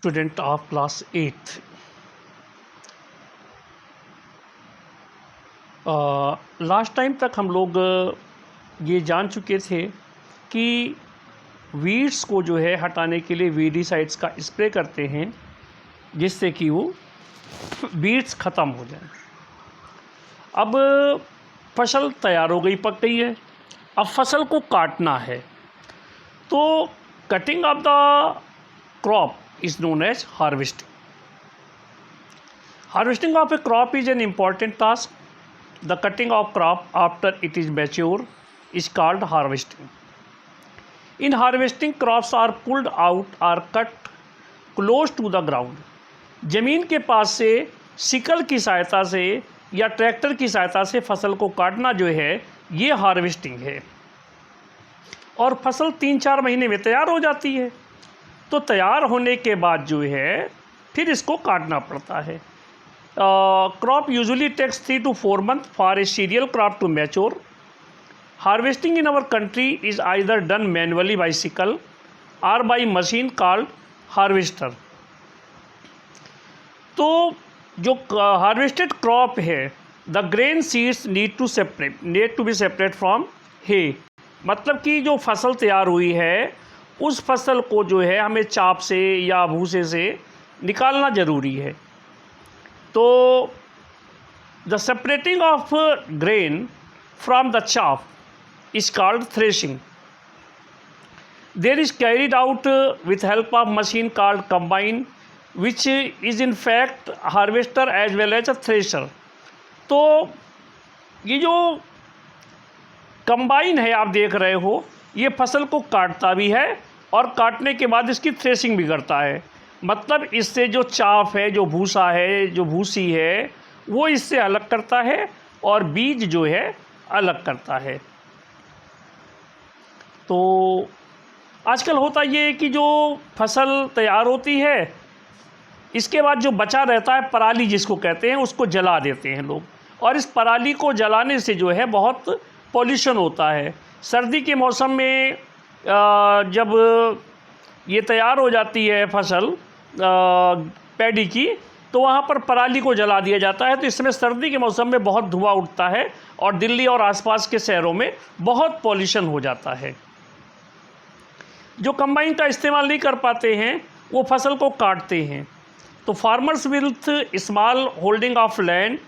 Student of class 8। Last time तक हम लोग ये जान चुके थे कि वीड्स को जो है हटाने के लिए वीडीसाइड्स का स्प्रे करते हैं जिससे कि वो वीड्स ख़त्म हो जाए। अब फसल तैयार हो गई, पक गई है। अब फसल को काटना है, तो cutting of the crop is known as harvesting. Harvesting of a crop is an important task. The cutting of crop after it is mature is called harvesting. In harvesting, crops are pulled out or cut close to the ground. ज़मीन के पास से sickle की सहायता से या tractor की सहायता से फसल को काटना जो है ये हार्वेस्टिंग है। और फसल 3-4 महीने में तैयार हो जाती है। तो तैयार होने के बाद जो है फिर इसको काटना पड़ता है। Crop usually takes 3 to 4 months for a cereal crop to mature. Harvesting in our country is either done manually by sickle और बाई मशीन कॉल्ड हार्वेस्टर। तो जो हार्वेस्टेड क्रॉप है, the grain seeds need to be separate from hay. मतलब कि जो फसल तैयार हुई है उस फसल को जो है हमें चाप से या भूसे से निकालना ज़रूरी है। तो the separating of grain from the chaff is called threshing. There is carried out with help of machine called combine which is in fact harvester as well as a thresher. तो ये जो कंबाइन है आप देख रहे हो, ये फसल को काटता भी है और काटने के बाद इसकी थ्रेशिंग भी करता है। मतलब इससे जो चाफ है, जो भूसा है, जो भूसी है, वो इससे अलग करता है और बीज जो है अलग करता है। तो आजकल होता ये है कि जो फसल तैयार होती है इसके बाद जो बचा रहता है, पराली जिसको कहते हैं, उसको जला देते हैं लोग। और इस पराली को जलाने से जो है बहुत पॉल्यूशन होता है। सर्दी के मौसम में जब ये तैयार हो जाती है फसल पैडी की, तो वहाँ पर पराली को जला दिया जाता है। तो इसमें सर्दी के मौसम में बहुत धुआं उठता है और दिल्ली और आसपास के शहरों में बहुत पॉल्यूशन हो जाता है। जो कंबाइन का इस्तेमाल नहीं कर पाते हैं वो फसल को काटते हैं। तो farmers with small holding of land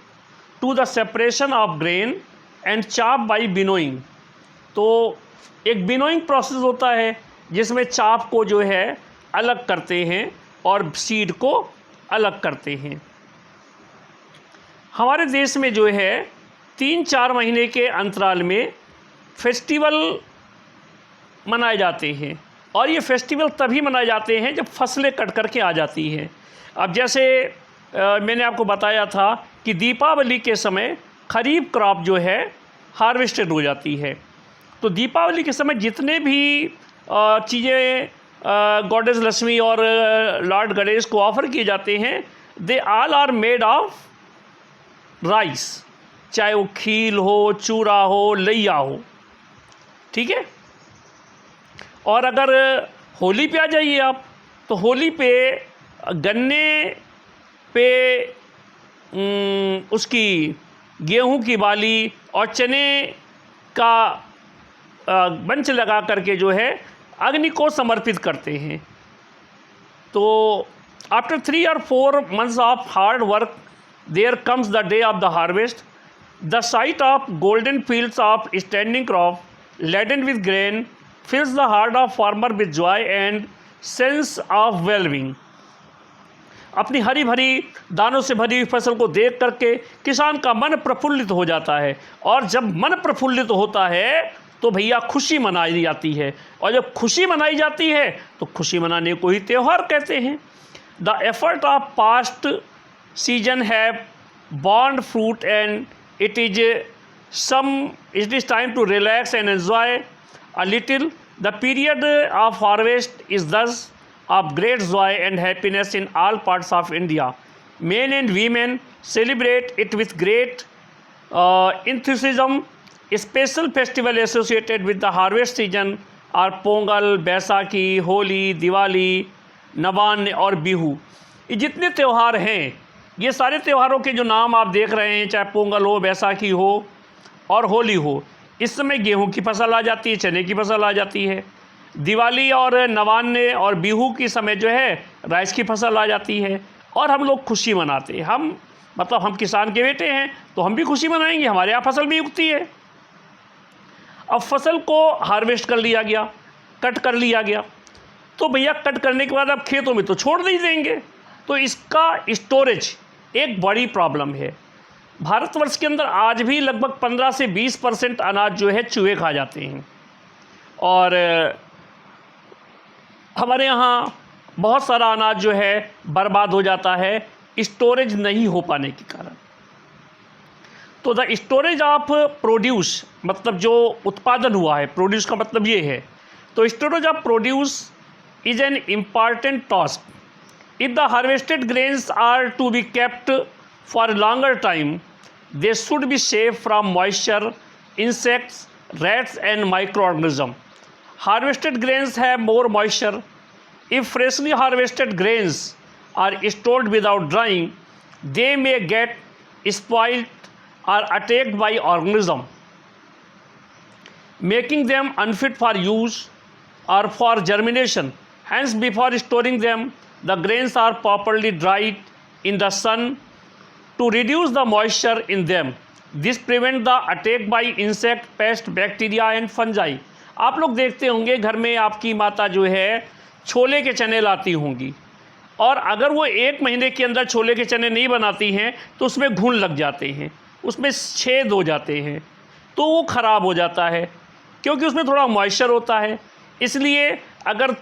to the separation of grain and chaff by winnowing. तो एक बिनोइंग प्रोसेस होता है जिसमें चाप को जो है अलग करते हैं और सीड को अलग करते हैं। हमारे देश में जो है 3-4 महीने के अंतराल में फेस्टिवल मनाए जाते हैं। और ये फेस्टिवल तभी मनाए जाते हैं जब फसलें कट करके आ जाती हैं। अब जैसे मैंने आपको बताया था कि दीपावली के समय खरीफ क्रॉप जो है हार्वेस्टेड हो जाती है। तो दीपावली के समय जितने भी चीज़ें गॉडेस लक्ष्मी और लॉर्ड गणेश को ऑफ़र किए जाते हैं, they all are made of rice, चाहे वो खील हो, चूरा हो, लैया हो। ठीक है। और अगर होली पे आ जाइए आप, तो होली पे गन्ने पे उसकी गेहूं की बाली और चने का बंच लगा करके जो है अग्नि को समर्पित करते हैं। तो after 3 or 4 months of hard work there comes the day of the harvest. The sight of golden fields of standing crop laden with grain fills the heart of farmer with joy and sense of wellbeing. अपनी हरी भरी दानों से भरी हुई फसल को देख करके किसान का मन प्रफुल्लित हो जाता है। और जब मन प्रफुल्लित होता है तो भैया खुशी मनाई जाती है। और जब खुशी मनाई जाती है तो खुशी मनाने को ही त्यौहार कहते हैं। The effort of past season have borne fruit and it is time to relax and enjoy a little. The period of harvest is thus of great joy and happiness in all parts of India. Men and women celebrate it with great enthusiasm. Special festival associated with the harvest season are Pongal, Baisakhi, Holi, Diwali, नवान्न और बिहू, ये जितने त्यौहार हैं, ये सारे त्योहारों के जो नाम आप देख रहे हैं, चाहे पोंगल हो, बैसाखी हो और होली हो, इस समय गेहूं की फसल आ जाती है, चने की फसल आ जाती है। दिवाली और नवान्न और बिहू की समय जो है राइस की फसल आ जाती है और हम लोग खुशी मनाते हैं। हम किसान के बेटे हैं तो हम भी खुशी मनाएंगे, हमारे यहाँ फसल भी उगती है। अब फसल को हार्वेस्ट कर लिया गया, कट कर लिया गया, तो भैया कट करने के बाद अब खेतों में तो छोड़ नहीं देंगे, तो इसका स्टोरेज एक बड़ी प्रॉब्लम है। भारतवर्ष के अंदर आज भी लगभग 15 से 20% अनाज जो है चूहे खा जाते हैं और हमारे यहाँ बहुत सारा अनाज जो है बर्बाद हो जाता है स्टोरेज नहीं हो पाने के कारण। तो द स्टोरेज ऑफ प्रोड्यूस, मतलब जो उत्पादन हुआ है, प्रोड्यूस का मतलब ये है, तो storage of produce is an important task. If the harvested grains are to be kept for longer time, they should be safe from moisture, insects, rats and microorganisms. Harvested grains have more moisture. If freshly harvested grains are stored without drying, they may get spoiled or attacked by organisms, making them unfit for use or for germination. Hence, before storing them, the grains are properly dried in the sun to reduce the moisture in them. This prevent the attack by insect, pest, bacteria and fungi. आप लोग देखते होंगे घर में आपकी माता जो है छोले के चने लाती होंगी और अगर वो 1 महीने के अंदर छोले के चने नहीं बनाती हैं तो उसमें घुन लग जाते हैं, उसमें छेद हो जाते हैं, तो वो ख़राब हो जाता है क्योंकि उसमें थोड़ा मॉइस्चर होता है। इसलिए अगर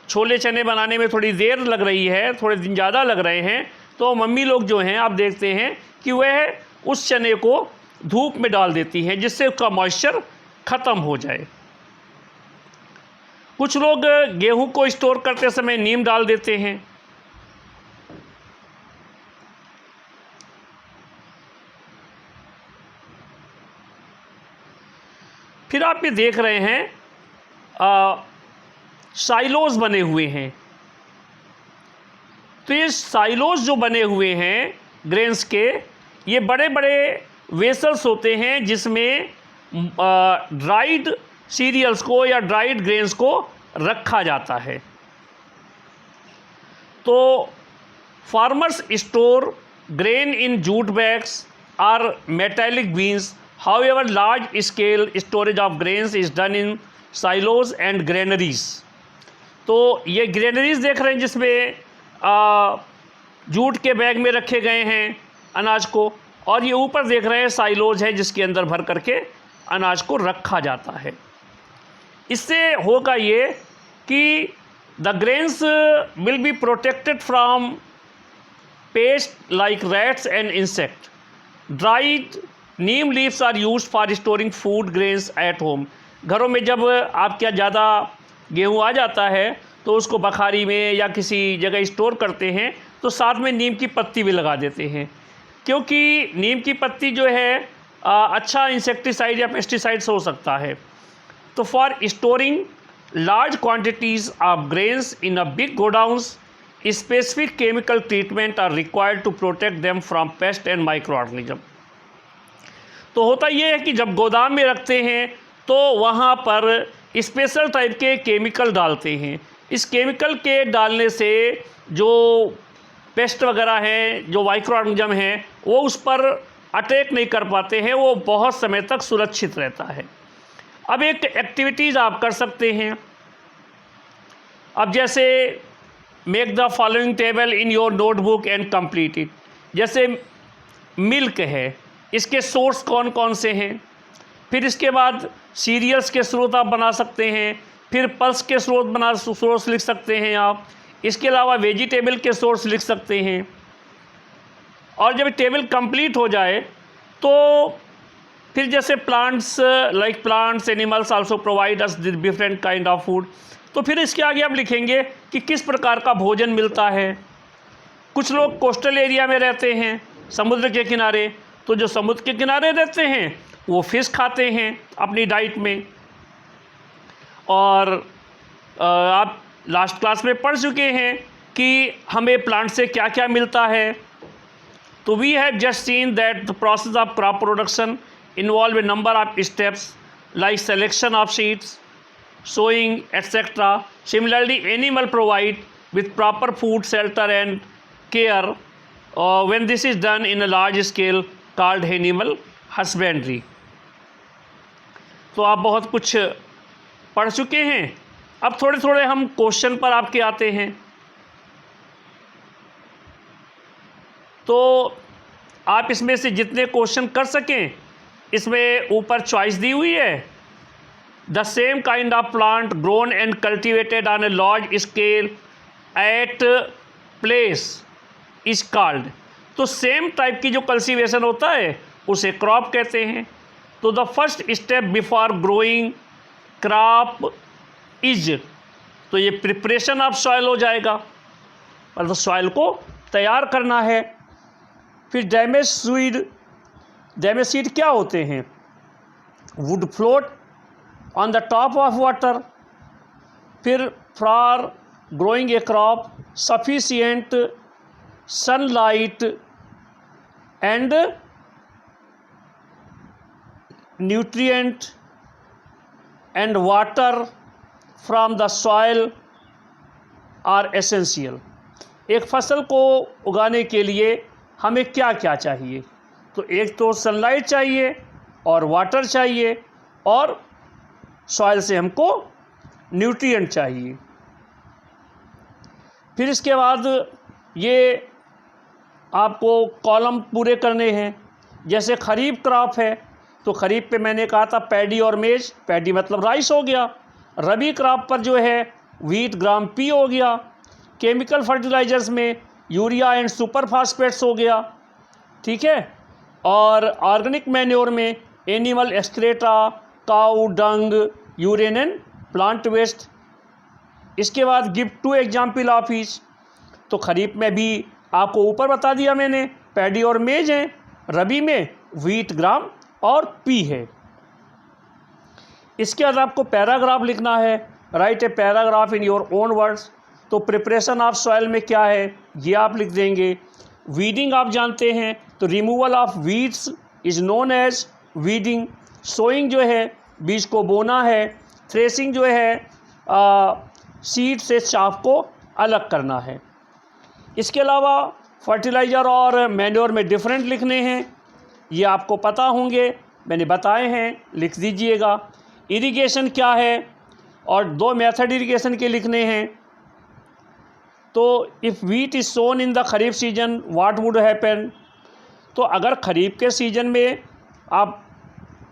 छोले चने बनाने में थोड़ी देर लग रही है, थोड़े दिन ज़्यादा लग रहे हैं, तो मम्मी लोग जो हैं आप देखते हैं कि वह उस चने को धूप में डाल देती हैं जिससे उसका मॉइस्चर ख़त्म हो जाए। कुछ लोग गेहूं को स्टोर करते समय नीम डाल देते हैं। फिर आप ये देख रहे हैं साइलोज बने हुए हैं। तो ये साइलोज जो बने हुए हैं ग्रेन्स के, ये बड़े बड़े वेसल्स होते हैं जिसमें ड्राइड सीरियल्स को या ड्राइड ग्रेन्स को रखा जाता है। तो farmers store grain in jute bags और metallic bins. However large scale storage of grains is done in silos and granaries. तो ये ग्रेनरीज देख रहे हैं जिसमें जूट के बैग में रखे गए हैं अनाज को, और ये ऊपर देख रहे हैं साइलोज है जिसके अंदर भर करके अनाज को रखा जाता है। इससे होगा ये कि the grains will be protected from pest like rats and insect. Dried neem leaves are used for storing food grains at home. घरों में जब आपके यहाँ ज़्यादा गेहूँ आ जाता है तो उसको बखारी में या किसी जगह स्टोर करते हैं तो साथ में नीम की पत्ती भी लगा देते हैं, क्योंकि नीम की पत्ती जो है अच्छा इंसेक्टिसाइड या पेस्टिसाइड्स हो सकता है। तो for storing large quantities of grains in a big godowns, specific chemical treatment are required to protect them from pest and microorganism. तो होता ये है कि जब गोदाम में रखते हैं तो वहाँ पर स्पेशल टाइप के केमिकल डालते हैं। इस केमिकल के डालने से जो पेस्ट वगैरह हैं, जो माइक्रो ऑर्गेनिज्म हैं, वो उस पर अटैक नहीं कर पाते हैं, वो बहुत समय तक सुरक्षित रहता है। अब एक एक्टिविटीज़ आप कर सकते हैं। अब जैसे make the following table in your notebook and complete it. जैसे मिल्क है, इसके सोर्स कौन कौन से हैं, फिर इसके बाद सीरियल्स के स्रोत आप बना सकते हैं, फिर पल्स के सोर्स लिख सकते हैं आप। इसके अलावा वेजिटेबल के सोर्स लिख सकते हैं। और जब टेबल कंप्लीट हो जाए तो फिर जैसे plants like plants animals also provide us different kind of food, तो फिर इसके आगे आप लिखेंगे कि किस प्रकार का भोजन मिलता है। कुछ लोग कोस्टल एरिया में रहते हैं, समुद्र के किनारे, तो जो समुद्र के किनारे रहते हैं वो फिश खाते हैं अपनी डाइट में। और आप लास्ट क्लास में पढ़ चुके हैं कि हमें प्लांट से क्या क्या मिलता है। तो we have just seen that the process of crop production involve a number of steps like selection of seeds, sowing, etc. Similarly, animal provide with proper food, shelter and care when this is done in a large scale called animal husbandry. तो आप बहुत कुछ पढ़ चुके हैं। अब थोड़े थोड़े हम क्वेश्चन पर आपके आते हैं। तो आप इसमें से जितने क्वेश्चन कर सकें, इसमें ऊपर चॉइस दी हुई है। The same kind of plant grown and cultivated on a large scale at place is called. तो सेम टाइप की जो कल्टीवेशन होता है उसे क्रॉप कहते हैं। तो the first step before growing crop is, तो ये प्रिपरेशन ऑफ सॉइल हो जाएगा, मतलब सॉइल को तैयार करना है। फिर डैमेज सीड क्या होते हैं? Would float on the top of water. फिर for growing a crop sufficient sunlight and nutrient and water from the soil are essential. एक फसल को उगाने के लिए हमें क्या क्या चाहिए? तो एक तो सनलाइट चाहिए और वाटर चाहिए और सॉइल से हमको न्यूट्रिएंट चाहिए। फिर इसके बाद ये आपको कॉलम पूरे करने हैं। जैसे खरीफ क्रॉप है तो खरीफ पे मैंने कहा था पैडी और मेज, पैडी मतलब राइस हो गया। रबी क्रॉप पर जो है व्हीट, ग्राम पी हो गया। केमिकल फर्टिलाइजर्स में यूरिया एंड सुपर फास्फेट्स हो गया, ठीक है। और ऑर्गेनिक मैन्योर में animal excreta, cow dung, urine and plant waste. इसके बाद गिव 2 एग्जाम्पल ऑफ ईच। तो खरीफ में भी आपको ऊपर बता दिया मैंने, पैडी और मेज हैं। रबी में व्हीट, ग्राम और पी है। इसके बाद आपको पैराग्राफ लिखना है। Right a paragraph in your own words. तो प्रिपरेशन ऑफ सॉइल में क्या है ये आप लिख देंगे। वीडिंग आप जानते हैं, तो removal of weeds is known as weeding. Sowing जो है बीज को बोना है। थ्रेसिंग जो है सीड से चाफ को अलग करना है। इसके अलावा फर्टिलाइज़र और मैन्योर में डिफरेंट लिखने हैं, ये आपको पता होंगे, मैंने बताए हैं, लिख दीजिएगा। इरिगेशन क्या है और 2 मेथड इरिगेशन के लिखने हैं। तो if wheat is sown in the kharif season what would happen. तो अगर खरीफ के सीजन में आप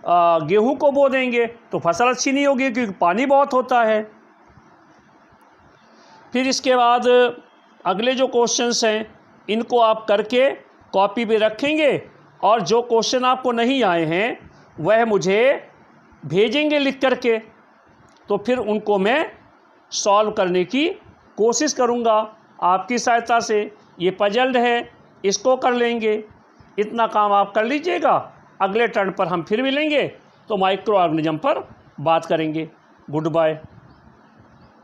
गेहूं को बो देंगे तो फसल अच्छी नहीं होगी क्योंकि पानी बहुत होता है। फिर इसके बाद अगले जो क्वेश्चंस हैं इनको आप करके कॉपी पे रखेंगे और जो क्वेश्चन आपको नहीं आए हैं वह मुझे भेजेंगे लिख करके, तो फिर उनको मैं सॉल्व करने की कोशिश करूँगा आपकी सहायता से। ये पजल्ड है, इसको कर लेंगे। इतना काम आप कर लीजिएगा। अगले टर्न पर हम फिर मिलेंगे तो माइक्रो ऑर्गेनिज्म पर बात करेंगे। Good bye.